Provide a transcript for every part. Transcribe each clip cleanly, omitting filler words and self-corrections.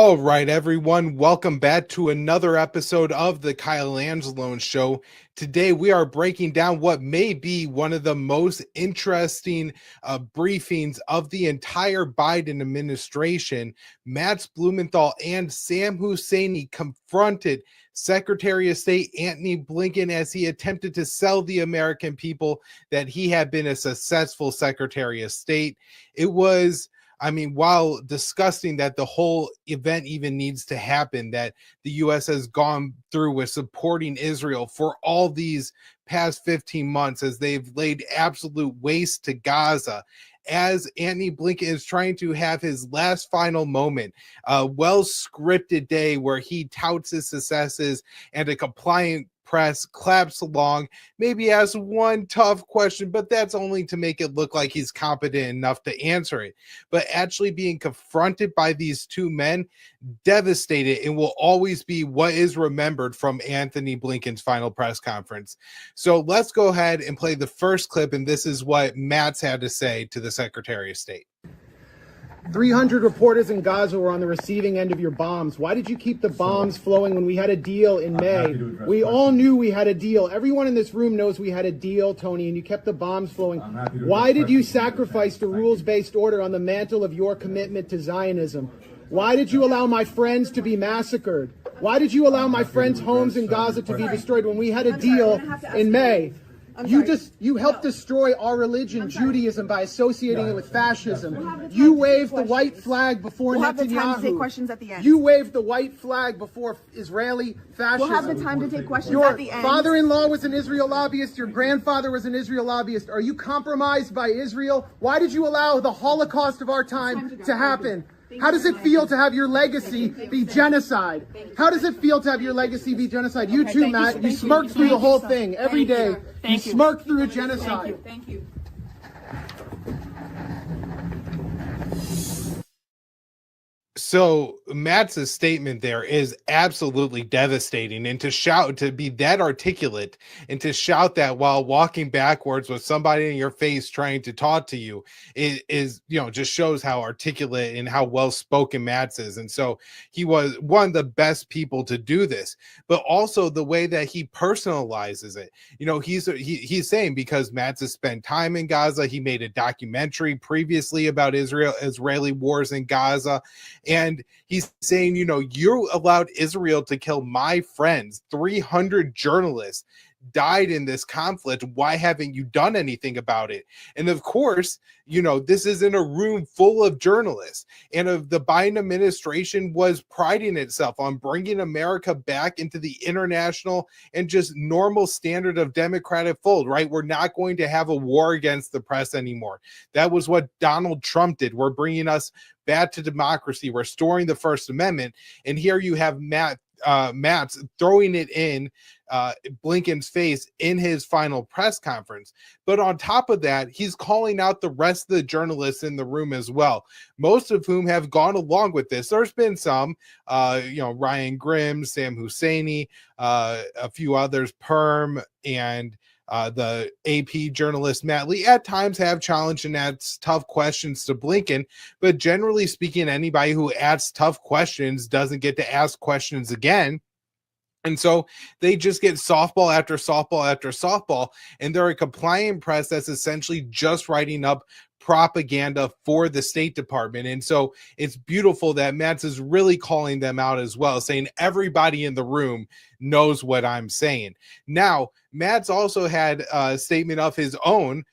All right, everyone. Welcome back to another episode of the Kyle Angelone Show. Today, we are breaking down what may be one of the most interesting briefings of the entire Biden administration. Matt Blumenthal and Sam Husseini confronted Secretary of State Antony Blinken as he attempted to sell the American people that he had been a successful Secretary of State. It was, while disgusting that the whole event even needs to happen, that the U.S. has gone through with supporting Israel for all these past 15 months as they've laid absolute waste to Gaza, as Antony Blinken is trying to have his last final moment, a well-scripted day where he touts his successes and a compliant press claps along, maybe asks one tough question, but that's only to make it look like he's competent enough to answer it. But actually being confronted by these two men, devastated, and will always be what is remembered from Antony Blinken's final press conference. So let's go ahead and play the first clip, and this is what Matt's had to say to the Secretary of State. 300 reporters in Gaza were on the receiving end of your bombs. Why did you keep the bombs flowing when we had a deal in May? We all knew we had a deal. Everyone in this room knows we had a deal, Tony, and you kept the bombs flowing. Why did you sacrifice the rules-based order on the mantle of your commitment to Zionism? Why did you allow my friends to be massacred? Why did you allow my friends' homes in Gaza to be destroyed when we had a deal in May? You helped destroy our religion, Judaism, by associating it with fascism. You waved the white flag before Netanyahu. We'll have the time to take questions at the end. You waved the white flag before Israeli fascism. We'll have the time to take questions Your at the end. Your father-in-law was an Israel lobbyist. Your grandfather was an Israel lobbyist. Are you compromised by Israel? Why did you allow the Holocaust of our time to happen? How does it feel to have your legacy be genocide? How does it feel to have your legacy be genocide? You too, Matt. You smirked through the whole thing every day. You smirked through a genocide. Thank you. So Matt's statement there is absolutely devastating, and to be that articulate and to shout that while walking backwards with somebody in your face trying to talk to you is just shows how articulate and how well spoken Matt's is. And so he was one of the best people to do this, but also the way that he personalizes it. He's saying because Matt's has spent time in Gaza, he made a documentary previously about Israeli wars in Gaza. And he's saying, you allowed Israel to kill my friends. 300 journalists died in this conflict. Why haven't you done anything about it? And of course, this is in a room full of journalists. And the Biden administration was priding itself on bringing America back into the international and just normal standard of democratic fold, right? We're not going to have a war against the press anymore. That was what Donald Trump did. We're bringing us back to democracy, restoring the First Amendment. And here you have Matt's throwing it in Blinken's face in his final press conference. But on top of that, he's calling out the rest of the journalists in the room as well, most of whom have gone along with this. There's been some, Ryan Grimm, Sam Husseini, a few others, Perm, and the AP journalist Matt Lee at times have challenged and asked tough questions to Blinken, but generally speaking, anybody who asks tough questions doesn't get to ask questions again. And so they just get softball after softball after softball, and they're a compliant press that's essentially just writing up propaganda for the State Department. And so it's beautiful that Matt's is really calling them out as well, saying everybody in the room knows what I'm saying. Now, Matt's also had a statement of his own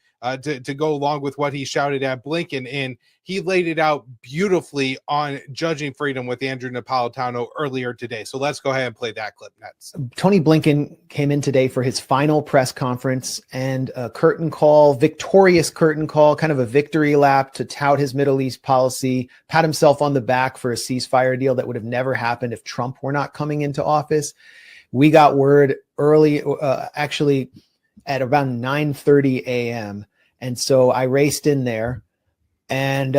to go along with what he shouted at Blinken, and he laid it out beautifully on Judging Freedom with Andrew Napolitano earlier today. So let's go ahead and play that clip next. Tony Blinken came in today for his final press conference, and a curtain call, victorious curtain call, kind of a victory lap to tout his Middle East policy, pat himself on the back for a ceasefire deal that would have never happened if Trump were not coming into office. We got word early, actually at around 9:30 a.m., and so I raced in there and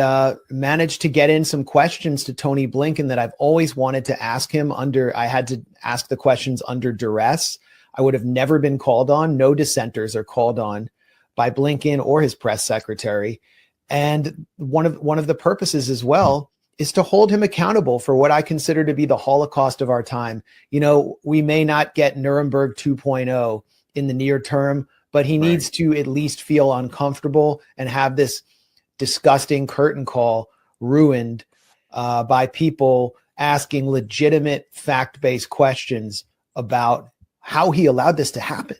managed to get in some questions to Tony Blinken that I've always wanted to ask him I had to ask the questions under duress. I would have never been called on. No dissenters are called on by Blinken or his press secretary. And one of the purposes as well is to hold him accountable for what I consider to be the Holocaust of our time. You know, we may not get Nuremberg 2.0 in the near term, but he needs to at least feel uncomfortable and have this disgusting curtain call ruined by people asking legitimate fact-based questions about how he allowed this to happen.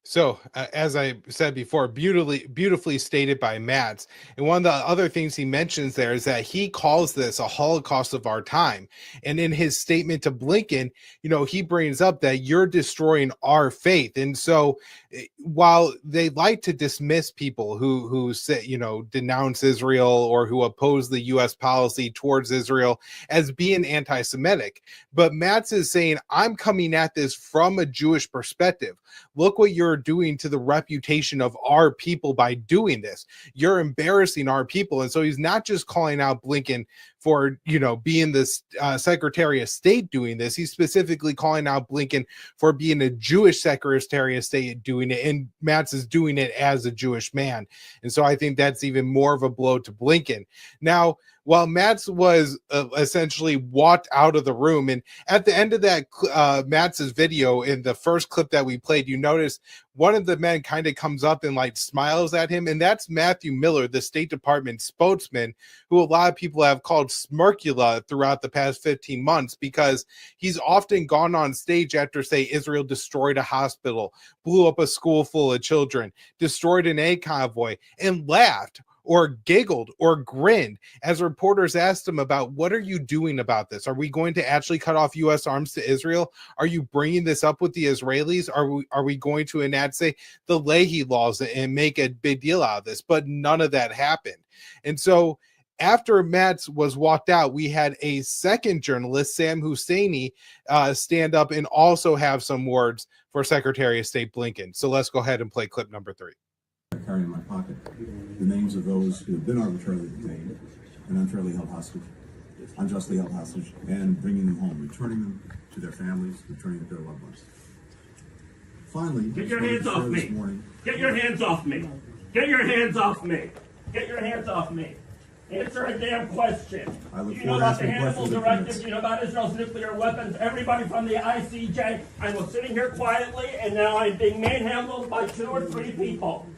So, as I said before, beautifully stated by Matt. And one of the other things he mentions there is that he calls this a Holocaust of our time. And in his statement to Blinken, you know, he brings up that you're destroying our faith. And so, while they like to dismiss people who say, you know, denounce Israel or who oppose the U.S. policy towards Israel as being anti-Semitic, but Matt is saying, I'm coming at this from a Jewish perspective. Look what you're doing to the reputation of our people by doing this. You're embarrassing our people. And so he's not just calling out Blinken for, you know, being this Secretary of State doing this. He's specifically calling out Blinken for being a Jewish Secretary of State doing it. And Matz is doing it as a Jewish man. And so I think that's even more of a blow to Blinken. Now, while Matz was essentially walked out of the room, and at the end of that Matz's video, in the first clip that we played, you notice one of the men kind of comes up and like smiles at him, and that's Matthew Miller, the State Department spokesman, who a lot of people have called Smirkula throughout the past 15 months because he's often gone on stage after, say, Israel destroyed a hospital, blew up a school full of children, destroyed an aid convoy, and laughed or giggled or grinned as reporters asked him about, what are you doing about this? Are we going to actually cut off U.S. arms to Israel? Are you bringing this up with the Israelis? Are we going to enact, say, the Leahy laws and make a big deal out of this? But none of that happened. And so after Matz was walked out, we had a second journalist, Sam Husseini, stand up and also have some words for Secretary of State Blinken. So let's go ahead and play clip number 3. I carry in my pocket the names of those who have been arbitrarily detained and unfairly held hostage, unjustly held hostage, and bringing them home, returning them to their families, returning them to their loved ones. Finally, get your hands off me. Get your hands off me. Get your hands off me. Get your hands off me. Answer a damn question. Do you know about the Hannibal Directive? Do you know about Israel's nuclear weapons? Everybody from the ICJ. I was sitting here quietly, and now I'm being manhandled by 2 or 3 people.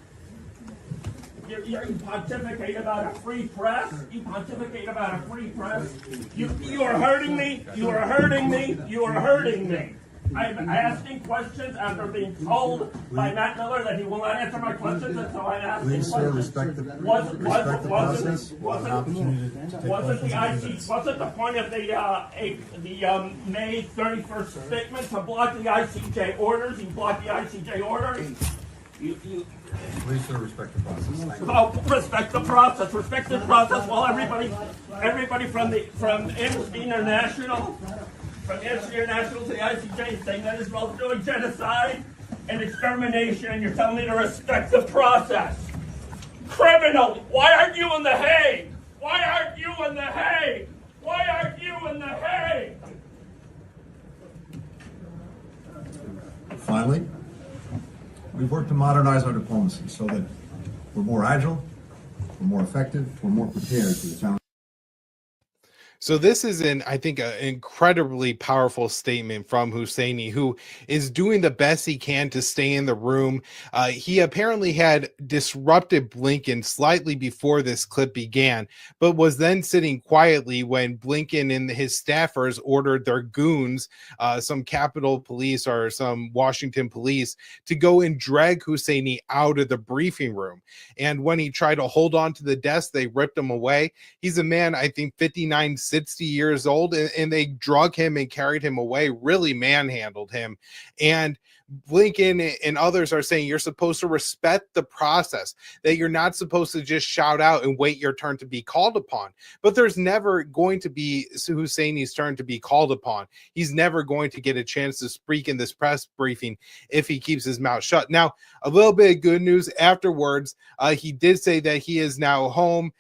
You pontificate about a free press. You pontificate about a free press. You are hurting me. You are hurting me. You are hurting me. I'm asking questions after being told by Matt Miller that he will not answer my questions, and so I'm asking questions. Sir, respect the process. Wasn't the point of the May 31st statement to block the ICJ orders? You blocked the ICJ orders. Please, sir, respect the process. Respect the process. Respect the process. While everybody from Amnesty International, to the ICJ is saying that Israel's doing genocide and extermination. You're telling me to respect the process. Criminal. Why aren't you in The Hague? Why aren't you in The Hague? Why aren't you in The Hague? Finally, we've worked to modernize our diplomacy so that we're more agile, we're more effective, we're more prepared for the challenge. So this is I think, an incredibly powerful statement from Husseini, who is doing the best he can to stay in the room. He apparently had disrupted Blinken slightly before this clip began, but was then sitting quietly when Blinken and his staffers ordered their goons, some Capitol Police or some Washington police, to go and drag Husseini out of the briefing room. And when he tried to hold on to the desk, they ripped him away. He's a man, I think, 59, 60 years old, and they drug him and carried him away, really manhandled him. And Blinken and others are saying you're supposed to respect the process, that you're not supposed to just shout out and wait your turn to be called upon. But there's never going to be Husseini's turn to be called upon. He's never going to get a chance to speak in this press briefing if he keeps his mouth shut. Now, a little bit of good news afterwards. He did say that he is now home.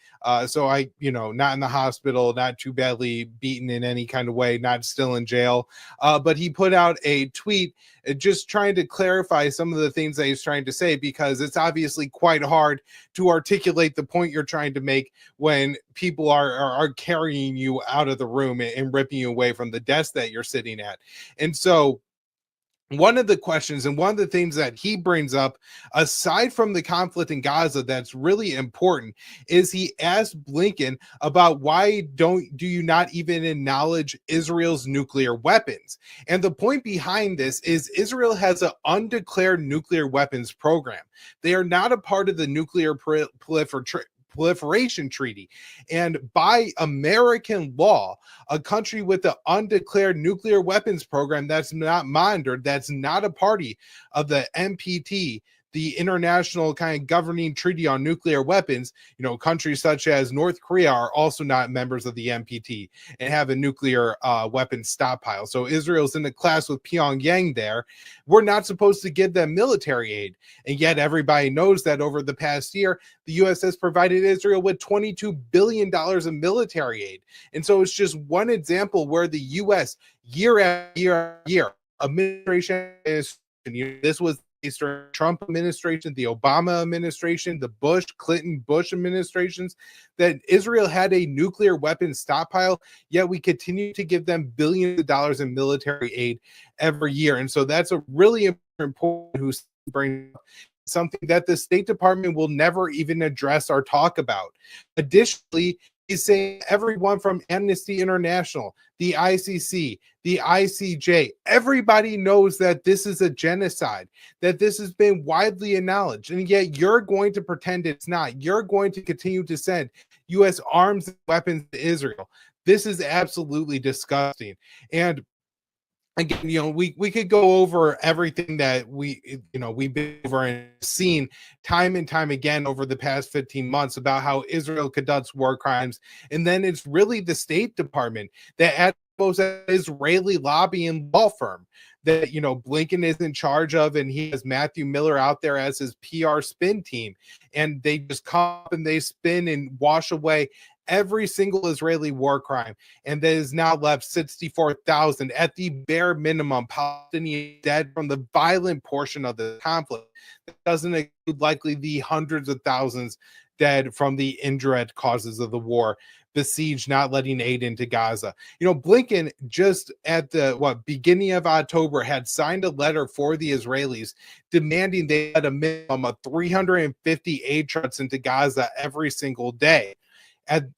So not in the hospital, not too badly beaten in any kind of way, not still in jail. But he put out a tweet just trying to clarify some of the things that he's trying to say, because it's obviously quite hard to articulate the point you're trying to make when people are carrying you out of the room and ripping you away from the desk that you're sitting at. And so one of the questions and one of the things that he brings up, aside from the conflict in Gaza, that's really important, is he asked Blinken about why do you not even acknowledge Israel's nuclear weapons? And the point behind this is Israel has an undeclared nuclear weapons program. They are not a part of the nuclear proliferation treaty, and by American law, a country with an undeclared nuclear weapons program that's not monitored, that's not a party of the NPT, the international kind of governing treaty on nuclear weapons, countries such as North Korea are also not members of the NPT and have a nuclear weapons stockpile. So Israel's in the class with Pyongyang there. We're not supposed to give them military aid. And yet everybody knows that over the past year, the U.S. has provided Israel with $22 billion in military aid. And so it's just one example where the U.S. year after year, administration is, this was the Trump administration, the Obama administration, the Clinton Bush administrations, that Israel had a nuclear weapons stockpile, yet we continue to give them billions of dollars in military aid every year. And so that's a really important who brings something that the State Department will never even address or talk about. Additionally, he's saying everyone from Amnesty International, the ICC, the ICJ, everybody knows that this is a genocide, that this has been widely acknowledged, and yet you're going to pretend it's not. You're going to continue to send U.S. arms and weapons to Israel. This is absolutely disgusting. And again, we could go over everything that we've been over and seen time and time again over the past 15 months about how Israel conducts war crimes. And then it's really the State Department that at most an Israeli lobbying law firm that, Blinken is in charge of, and he has Matthew Miller out there as his PR spin team. And they just come up and they spin and wash away every single Israeli war crime, and that is now left 64,000 at the bare minimum Palestinians dead from the violent portion of the conflict. That doesn't include likely the hundreds of thousands dead from the indirect causes of the war, the siege not letting aid into Gaza. Blinken just at the beginning of October had signed a letter for the Israelis demanding they had a minimum of 350 aid trucks into Gaza every single day.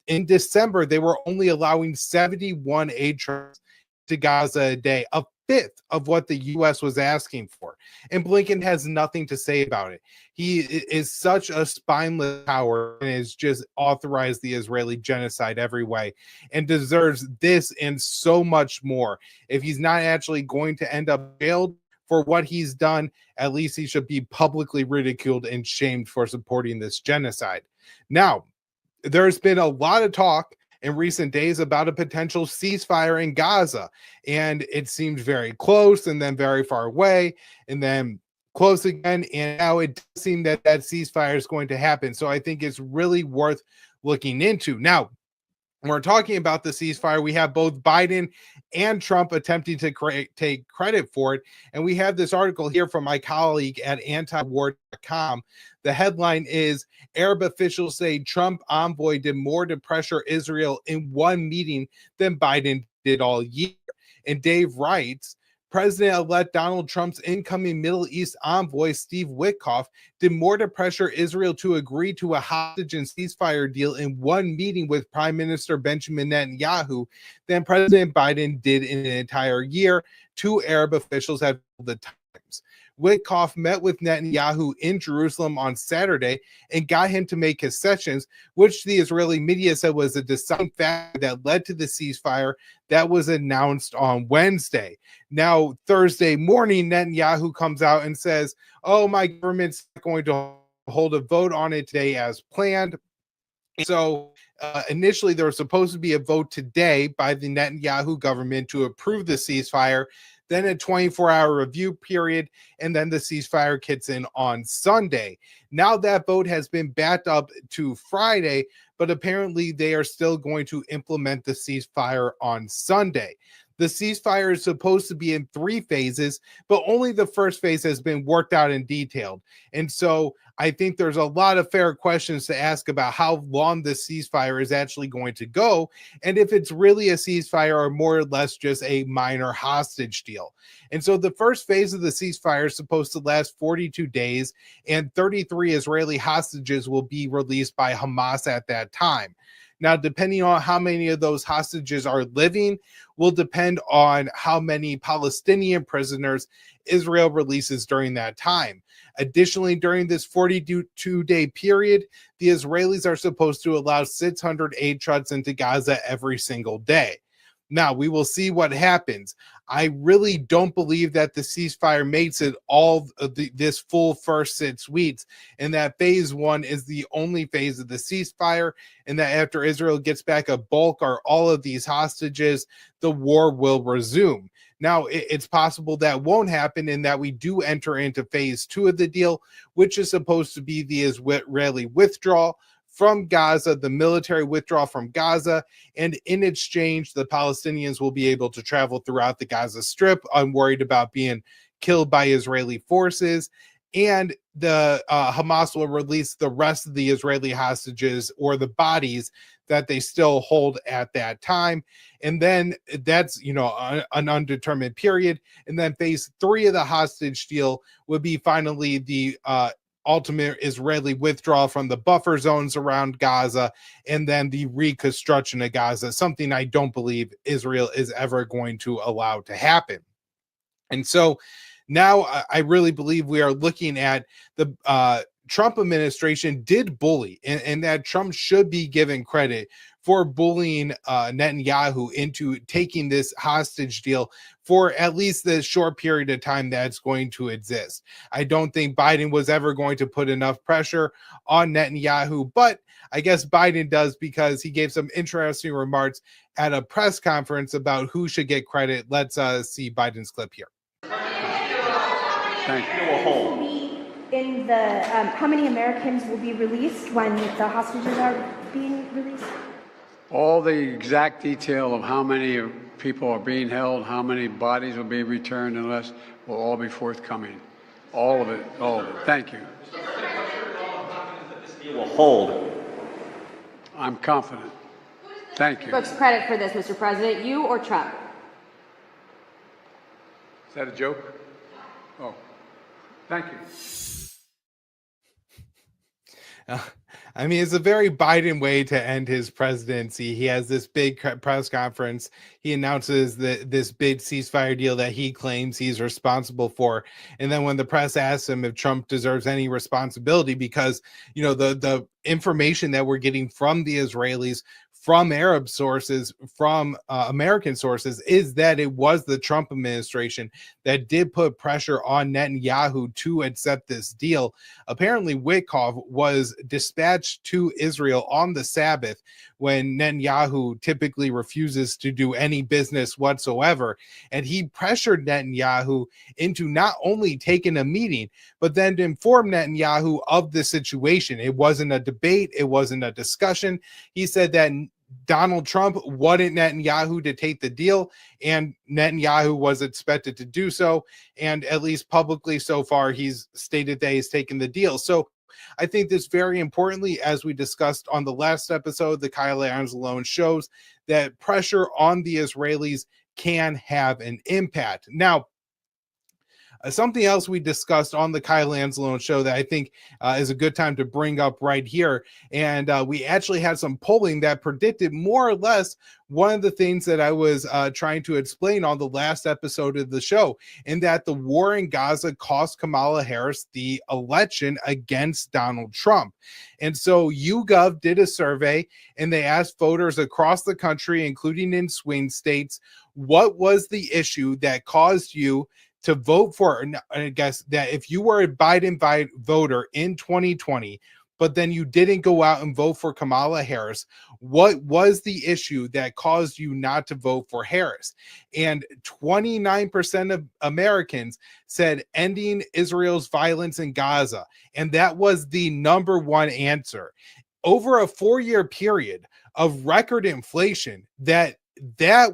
In December, they were only allowing 71 aid trucks to Gaza a day, a fifth of what the U.S. was asking for. And Blinken has nothing to say about it. He is such a spineless coward and has just authorized the Israeli genocide every way and deserves this and so much more. If he's not actually going to end up jailed for what he's done, at least he should be publicly ridiculed and shamed for supporting this genocide. Now, there's been a lot of talk in recent days about a potential ceasefire in Gaza, and it seemed very close and then very far away and then close again, and now it does seem that ceasefire is going to happen. So I think it's really worth looking into. Now, when we're talking about the ceasefire, we have both Biden and Trump attempting to take credit for it. And we have this article here from my colleague at antiwar.com. The headline is, Arab officials say Trump envoy did more to pressure Israel in one meeting than Biden did all year. And Dave writes, President-elect Donald Trump's incoming Middle East envoy, Steve Witkoff, did more to pressure Israel to agree to a hostage and ceasefire deal in one meeting with Prime Minister Benjamin Netanyahu than President Biden did in an entire year, two Arab officials have told the Times. Witkoff met with Netanyahu in Jerusalem on Saturday and got him to make concessions, which the Israeli media said was a deciding factor that led to the ceasefire that was announced on Wednesday. Now, Thursday morning, Netanyahu comes out and says, my government's going to hold a vote on it today as planned. So initially, there was supposed to be a vote today by the Netanyahu government to approve the ceasefire. then a 24-hour review period, and then the ceasefire kicks in on Sunday. Now that vote has been backed up to Friday, but apparently they are still going to implement the ceasefire on Sunday. The ceasefire is supposed to be in 3 phases, but only the first phase has been worked out in detail. And so I think there's a lot of fair questions to ask about how long this ceasefire is actually going to go, and if it's really a ceasefire or more or less just a minor hostage deal. And so the first phase of the ceasefire is supposed to last 42 days, and 33 Israeli hostages will be released by Hamas at that time. Now, depending on how many of those hostages are living will depend on how many Palestinian prisoners Israel releases during that time. Additionally, during this 42-day period, the Israelis are supposed to allow 600 aid trucks into Gaza every single day. Now, we will see what happens. I really don't believe that the ceasefire makes it all of this full first 6 weeks, and that phase 1 is the only phase of the ceasefire, and that after Israel gets back a bulk or all of these hostages, the war will resume. Now, it's possible that won't happen, and that we do enter into phase 2 of the deal, which is supposed to be the Israeli withdrawal from Gaza, the military withdrawal from Gaza, and in exchange, the Palestinians will be able to travel throughout the Gaza Strip, unworried about being killed by Israeli forces, and the Hamas will release the rest of the Israeli hostages or the bodies that they still hold at that time. And then that's, an undetermined period. And then phase 3 of the hostage deal would be finally the ultimate Israeli withdrawal from the buffer zones around Gaza, and then the reconstruction of Gaza, something I don't believe Israel is ever going to allow to happen. And so now I really believe we are looking at the Trump administration did bully, and that Trump should be given credit for bullying Netanyahu into taking this hostage deal for at least the short period of time that's going to exist. I don't think Biden was ever going to put enough pressure on Netanyahu, but I guess Biden does, because he gave some interesting remarks at a press conference about who should get credit. Let's see Biden's clip here. Thank you. In the how many Americans will be released when the hostages are being released? All the exact detail of how many people are being held, how many bodies will be returned and less, will all be forthcoming. All of it, all of it. Thank you. This deal will hold. I'm confident. Thank you. Folks, credit for this, Mr. President, you or Trump? Is that a joke? Oh, thank you. I mean, it's a very Biden way to end his presidency. He has this big press conference. He announces this big ceasefire deal that he claims he's responsible for. And then when the press asks him if Trump deserves any responsibility, because, the information that we're getting from the Israelis, from Arab sources, from American sources, is that it was the Trump administration that did put pressure on Netanyahu to accept this deal. Apparently, Witkoff was dispatched to Israel on the Sabbath, when Netanyahu typically refuses to do any business whatsoever. And he pressured Netanyahu into not only taking a meeting, but then to inform Netanyahu of the situation. It wasn't a debate. It wasn't a discussion. He said that Donald Trump wanted Netanyahu to take the deal, and Netanyahu was expected to do so. And at least publicly so far, he's stated that he's taken the deal. So I think this, very importantly, as we discussed on the last episode, the Kyle Anzalone, shows that pressure on the Israelis can have an impact. Now, something else we discussed on the Kyle Anzalone show that I think is a good time to bring up right here. And we actually had some polling that predicted more or less one of the things that I was trying to explain on the last episode of the show, in that the war in Gaza cost Kamala Harris the election against Donald Trump. And so YouGov did a survey, and they asked voters across the country, including in swing states, what was the issue that caused you to vote for. And I guess that if you were a Biden voter in 2020, but then you didn't go out and vote for Kamala Harris. What was the issue that caused you not to vote for Harris? And 29% of Americans said ending Israel's violence in Gaza. And that was the number one answer. Over a 4-year period of record inflation, that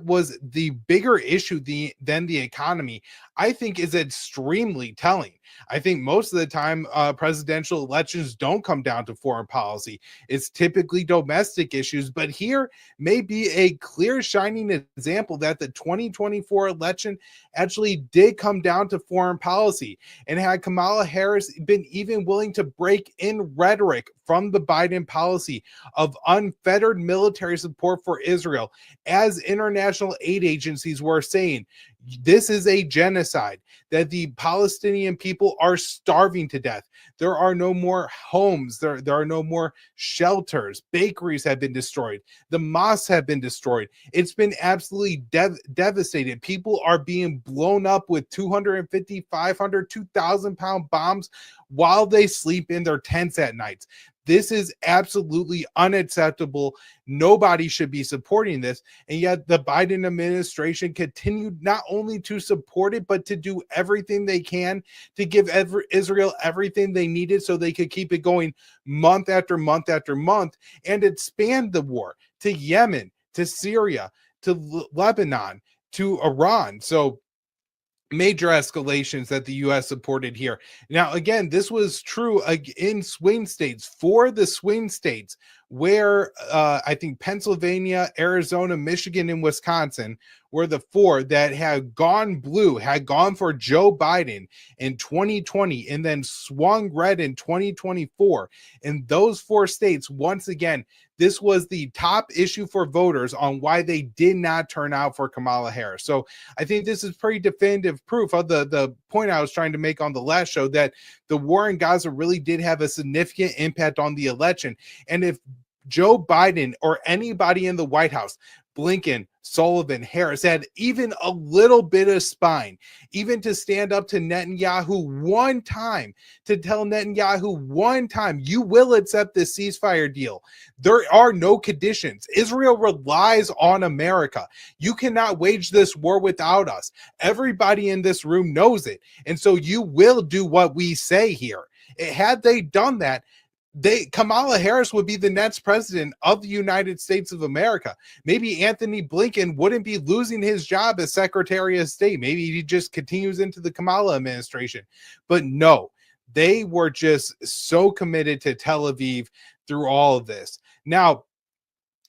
was the bigger issue than the economy, I think is extremely telling. I think most of the time presidential elections don't come down to foreign policy. It's typically domestic issues, but here may be a clear shining example that the 2024 election actually did come down to foreign policy. And had Kamala Harris been even willing to break in rhetoric from the Biden policy of unfettered military support for Israel, as international aid agencies were saying, this is a genocide, that the Palestinian people are starving to death. There are no more homes. There are no more shelters. Bakeries have been destroyed. The mosques have been destroyed. It's been absolutely devastated. People are being blown up with 250, 500, 2,000 pound bombs while they sleep in their tents at night. This is absolutely unacceptable. Nobody should be supporting this. And yet the Biden administration continued not only to support it, but to do everything they can to give Israel everything they needed so they could keep it going month after month after month, and expand the war to Yemen, to Syria, to Lebanon, to Iran. So major escalations that the U.S. supported here. Now, again, this was true in swing states. For the swing states where I think Pennsylvania, Arizona, Michigan, and Wisconsin were the four that had gone blue, had gone for Joe Biden in 2020, and then swung red in 2024. In those four states, once again, this was the top issue for voters on why they did not turn out for Kamala Harris. So I think this is pretty definitive proof of the point I was trying to make on the last show, that the war in Gaza really did have a significant impact on the election. And if Joe Biden or anybody in the White House, Blinken, Sullivan, Harris, had even a little bit of spine, even to stand up to Netanyahu one time, to tell Netanyahu one time, you will accept this ceasefire deal. There are no conditions. Israel relies on America. You cannot wage this war without us. Everybody in this room knows it. And so you will do what we say here. Had they done that, Kamala Harris would be the next president of the United States of America. Maybe Anthony Blinken wouldn't be losing his job as Secretary of State. Maybe he just continues into the Kamala administration. But no, they were just so committed to Tel Aviv through all of this. Now,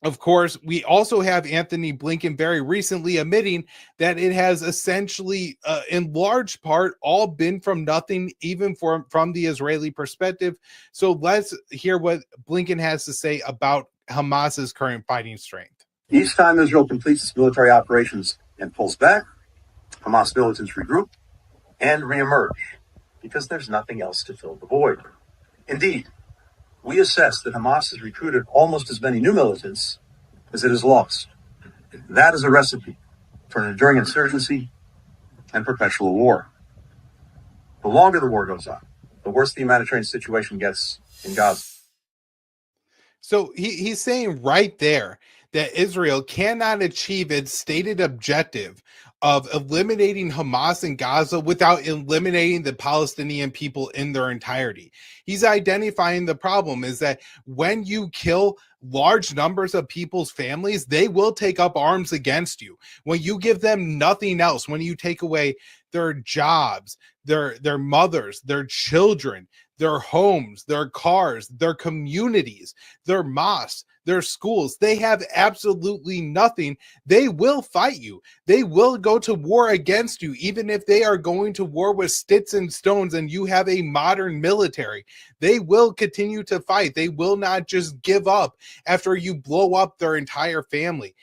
of course, we also have Anthony Blinken very recently admitting that it has essentially, in large part, all been from nothing, even from the Israeli perspective. So let's hear what Blinken has to say about Hamas's current fighting strength. Each time Israel completes its military operations and pulls back, Hamas militants regroup and reemerge because there's nothing else to fill the void. Indeed, we assess that Hamas has recruited almost as many new militants as it has lost. That is a recipe for an enduring insurgency and perpetual war. The longer the war goes on, the worse the humanitarian situation gets in Gaza. So he's saying right there that Israel cannot achieve its stated objective of eliminating Hamas in Gaza without eliminating the Palestinian people in their entirety. He's identifying the problem is that when you kill large numbers of people's families, they will take up arms against you. When you give them nothing else, when you take away their jobs, their mothers, their children, their homes, their cars, their communities, their mosques, their schools, they have absolutely nothing. They will fight you. They will go to war against you, even if they are going to war with sticks and stones and you have a modern military. They will continue to fight. They will not just give up after you blow up their entire family.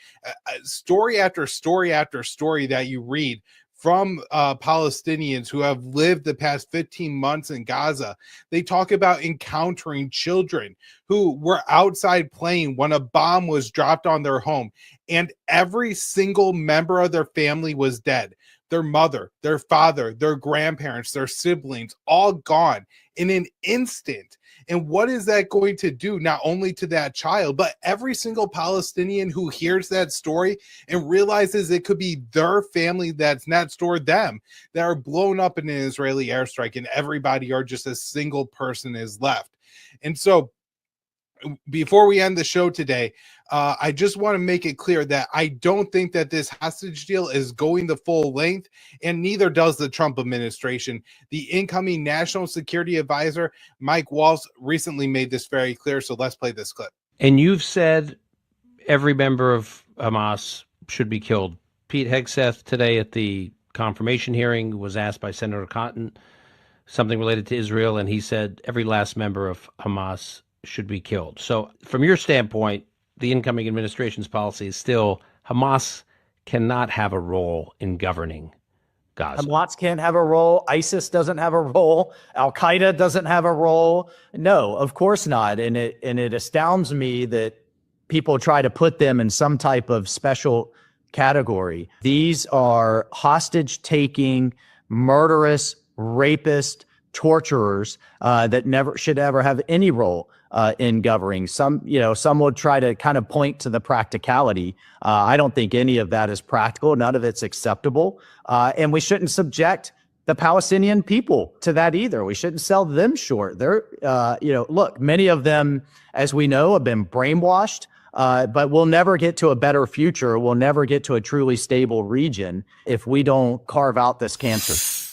Story after story after story that you read from Palestinians who have lived the past 15 months in Gaza. They talk about encountering children who were outside playing when a bomb was dropped on their home, and every single member of their family was dead. their mother, their father, their grandparents, their siblings, all gone in an instant. And what is that going to do not only to that child, but every single Palestinian who hears that story and realizes it could be their family that's next door them that are blown up in an Israeli airstrike, and everybody or just a single person is left. And so before we end the show today, I just want to make it clear that I don't think that this hostage deal is going the full length, and neither does the Trump administration. The incoming National Security Advisor, Mike Waltz, recently made this very clear. So let's play this clip. And you've said every member of Hamas should be killed. Pete Hegseth today at the confirmation hearing was asked by Senator Cotton something related to Israel, and he said every last member of Hamas should be killed. So from your standpoint, the incoming administration's policy is still Hamas cannot have a role in governing Gaza. Hamas can't have a role. ISIS doesn't have a role. Al-Qaeda doesn't have a role. No, of course not. And it astounds me that people try to put them in some type of special category. These are hostage-taking, murderous, rapist, torturers that never should ever have any role in governing. Some would try to kind of point to the practicality. I don't think any of that is practical. None of it's acceptable. And we shouldn't subject the Palestinian people to that either. We shouldn't sell them short. They're, look, many of them, as we know, have been brainwashed. But we'll never get to a better future. We'll never get to a truly stable region if we don't carve out this cancer.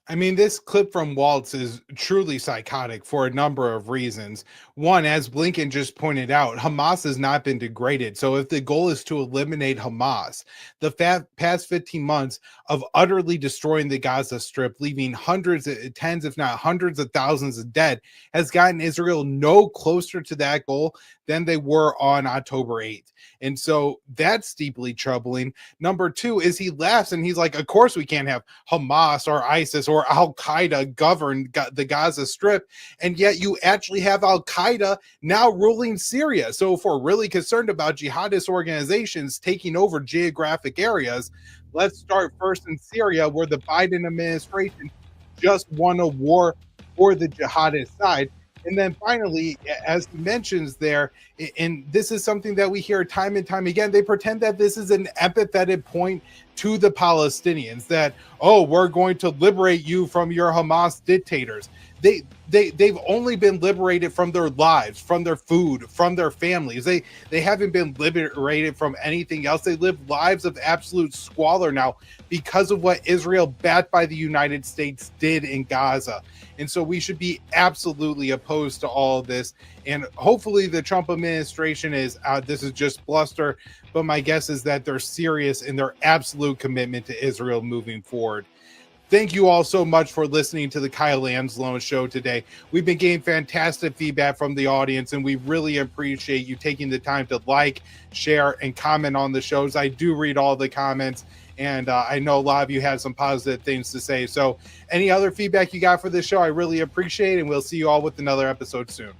I mean, this clip from Waltz is truly psychotic for a number of reasons. One, as Blinken just pointed out, Hamas has not been degraded. So if the goal is to eliminate Hamas, the past 15 months of utterly destroying the Gaza Strip, leaving hundreds, tens, if not hundreds of thousands of dead, has gotten Israel no closer to that goal than they were on October 8th. And so that's deeply troubling. Number two is he laughs and he's like, of course we can't have Hamas or ISIS or Al-Qaeda govern the Gaza Strip. And yet you actually have Al-Qaeda now ruling Syria. So if we're really concerned about jihadist organizations taking over geographic areas, let's start first in Syria, where the Biden administration just won a war for the jihadist side. And then finally, as he mentions there, and this is something that we hear time and time again, they pretend that this is an empathetic point to the Palestinians, that, oh, we're going to liberate you from your Hamas dictators. They've only been liberated from their lives, from their food, from their families. They haven't been liberated from anything else. They live lives of absolute squalor now because of what Israel, backed by the United States, did in Gaza. And so we should be absolutely opposed to all of this. And hopefully the Trump administration is this is just bluster, but my guess is that they're serious in their absolute commitment to Israel moving forward. Thank you all so much for listening to the Kyle Anzalone Show today. We've been getting fantastic feedback from the audience, and we really appreciate you taking the time to like, share, and comment on the shows. I do read all the comments, and I know a lot of you had some positive things to say. So any other feedback you got for this show, I really appreciate, and we'll see you all with another episode soon.